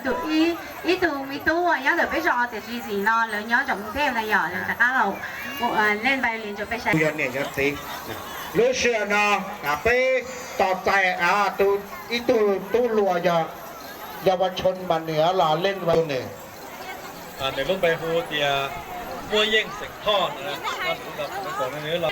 tụi ý tụi mi tu à nhớ được bây giờ thì gì nó lớn nhớ trong thêm này nhỏ rồi chắc là lên bài liền cho bây giờ เรียนเนี่ยจะสิรู้เชื่อเนาะไปต่อใจตู้รัวเยาวชนมาเหนือหล่อเล่นวันหนึ่ง ในเรื่องไปฮูเตียมัวเย่งเสียงท่อนะว่าสำหรับในก่อนนี้เรา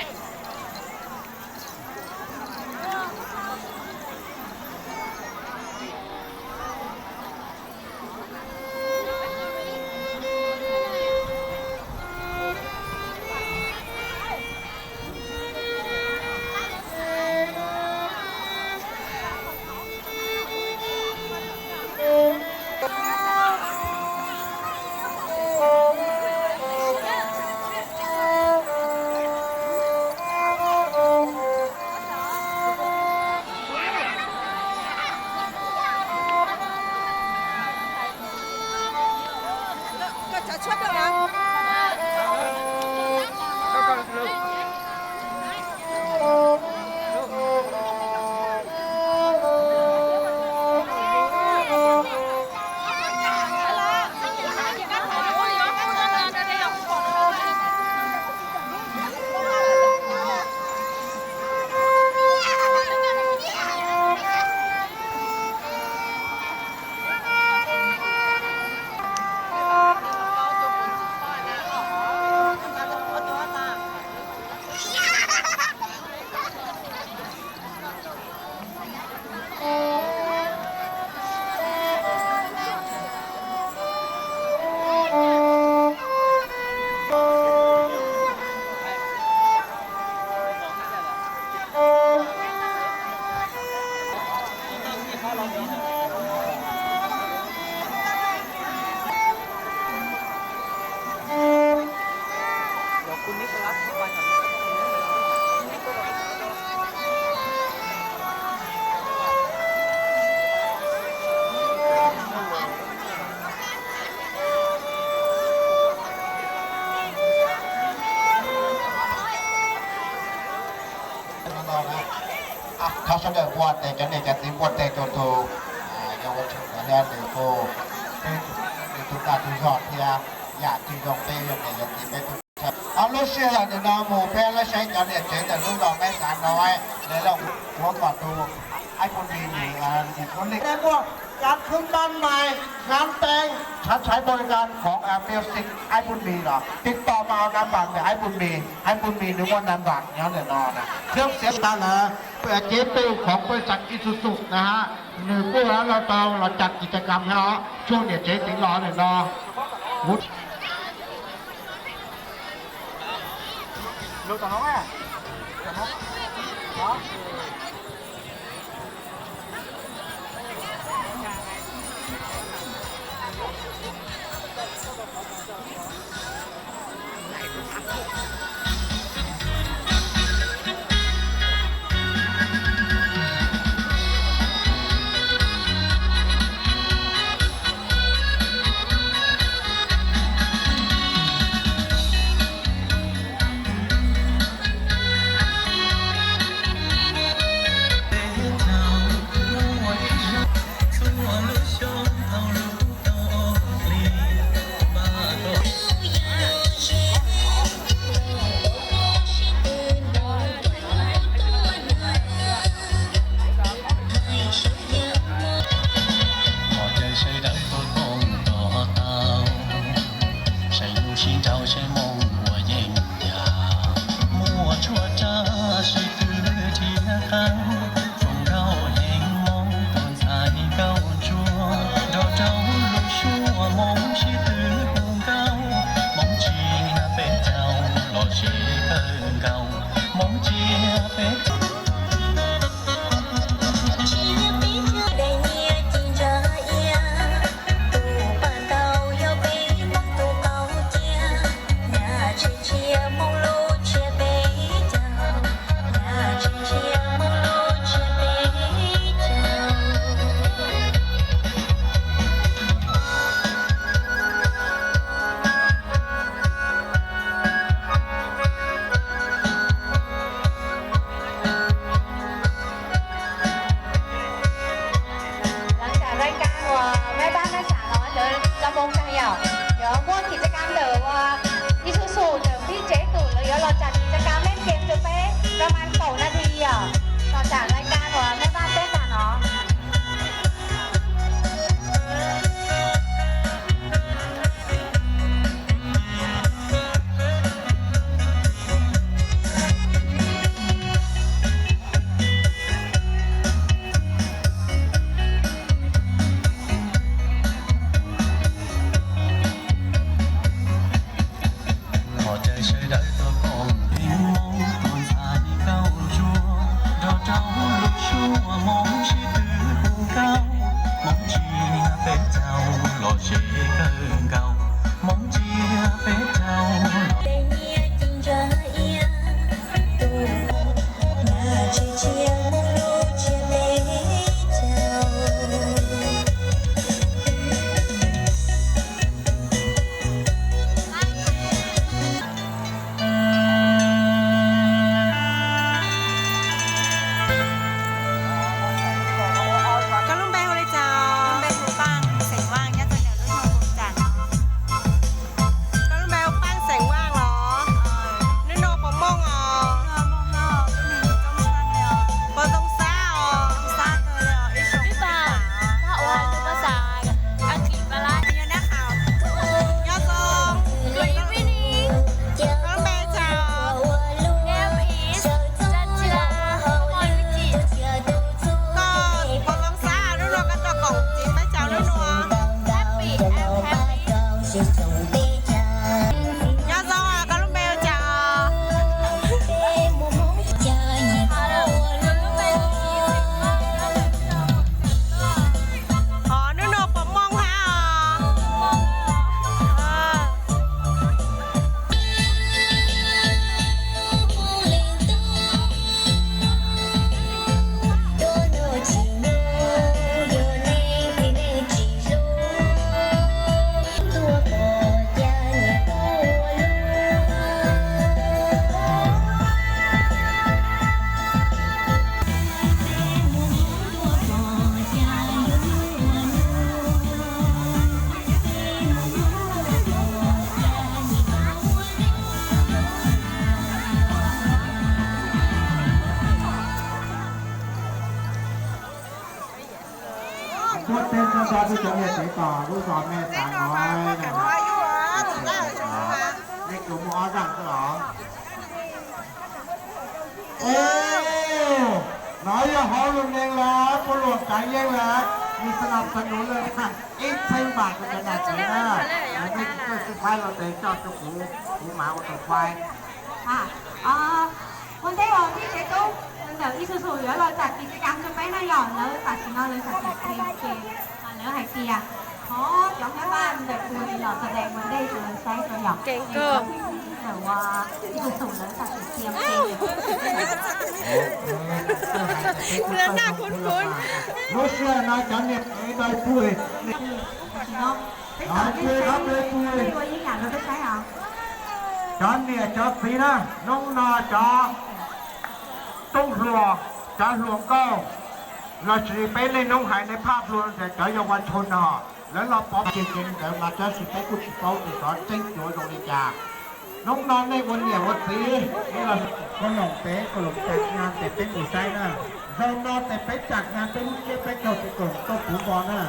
เขาเสนอว่าแต่จะเนี่ยจะติบทแต่ตัวเยาวชนเนี่ยเดี๋ยวโตเป็นทุกการทุกยอดที่อยากที่ยองเป้ยังเนี่ยจะติไปทุกเอาลูกเชื่อเดี๋ยวน้องหมูแพ้แล้วใช้กันเนี่ยเจ๊แต่ลูกดอกแม่สารน้อยเลยเราหัวกอดดูไอ้คนดีนี่อีกคนนี้ได้พวกการขึ้นบ้านใหม่งานแต่งฉันใช้บริการของมิวสิกไอ้บุญมีเหรอติดต่อมาเอาน้ำบัตรเนี่ยไอ้บุญมีหรือว่าน้ำบัตรเนี่ยเดี๋ยวนอนนะเครื่องเสียงตาเหรอเปิดเจ๊ตู้ของบริษัทอิซูซุนะฮะหนึ่งผู้แล้วเราจัดกิจกรรมให้เราช่วงเนี่ยเจ๊สิงห์รอเนี่ยนอวุฒิดูต่อน้องอ่ะต่อน้อง写更高，梦接飞走。对你紧着眼，渡那之前路却没走。có lúc bay hồi chào bay thủ băng sảnh vang nhá tôi nhớ lúc nào cũng chẳng có lúc bay băng sảnh vang đó nước nô bóng mông bờ tông xa tôi là ít sống ít bà họ là người ta xài ăn kịp và lại như nát hào nhớ không cười với đi có lúc bay chào em ý chân chỉ là ngồi với chị con bờ tông xa nước nô cái tòa cổng chị phải chào nước nô happy em happy nhớ không à có lúc bay chào nước nô bóng mông haพูดเต้นซอสที่จะเนี่ยใส่ต่อผู้สอนแม่ตาน้อยนะ hoa yêu à chúng ta ở trong hoa นี่กลุ่มอสั่งหรอโอ้น้อยอย่าหอลุงเองแล้วคนหลวงใจเองแล้วมีสนับสนุนเลยค่ะอีก10 บาทก็จะได้ใจนะไม่ก็สุดท้ายเราเตะจอดจุกหูหมาก็ตกควาย วันนี้我啲嘢都由藝術處如果來集結嘅減咗俾你人แล้วตัดสินเราเลยสักทีเกมแล้ว係試啊ขอ講一班嘅顧問來แสดงวันนี้就ใช้ตัวอย่างแต่ว่า藝術處เลยสักทีเกมเรื่องหน้าคุ้น รู้เชื่อนะจันเนี่ยไม่ได้พูด น้อง對ครับเลยคุย呢個英人佢都使啊 จันเนี่ยจะปีนะน้องนาจะต้องรอจะหลวงก็เราจะเป็นในน้องหายในภาพรวมแต่จะเยาวชนอ่ะแล้วเราป๊อปจริงๆแต่มาจะสิไปกุศลติดต่อเจ๊งโดยตรงนี้จ้าน้องนอนในวันเนี่ยวันสีนี่เราก็หลงเป๊ะก็หลงจัดงานแต่เป็นอุไซนะเรานอนแต่ไปจัดงานเป็นเก็บไปเก่าไปก่อนก็ผูบอลนะ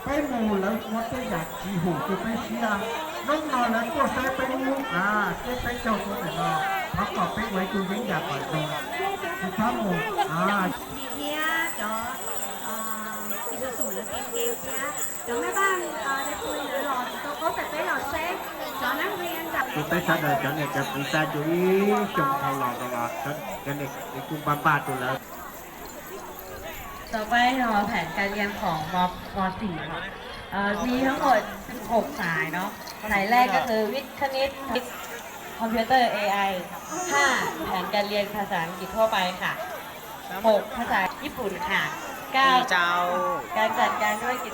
ไปหมู่แล้ววัดจะอยากจีหูจะไปเชียร์น้องนอนแล้วก็ใส่ไปมูเก็บไปเก่าตัวไหนมาพักก่อนไปไว้ดูวิ่งอยากก่อนดูคือทั้งหมดDạ cho艺術處裏邊嘅嘢，咁一班啲配女來到嗰時俾落車，咗呢邊就。 tôi tới sao đời cho nên chúng ta chú ý trồng thầu lò rồi cho nên cái cung ba ba tôi là ต่อไปเราแผนการเรียนของม .4 ค่ะมีทั้งหมด16สายเนาะสายแรกก็คือวิทย์คณิตคอมพิวเตอร์ AI 5แผนการเรียนภาษาอังกฤษทั่วไปค่ะ6ภาษาญี่ปุ่นค่ะ9การจัดการธุรกิจ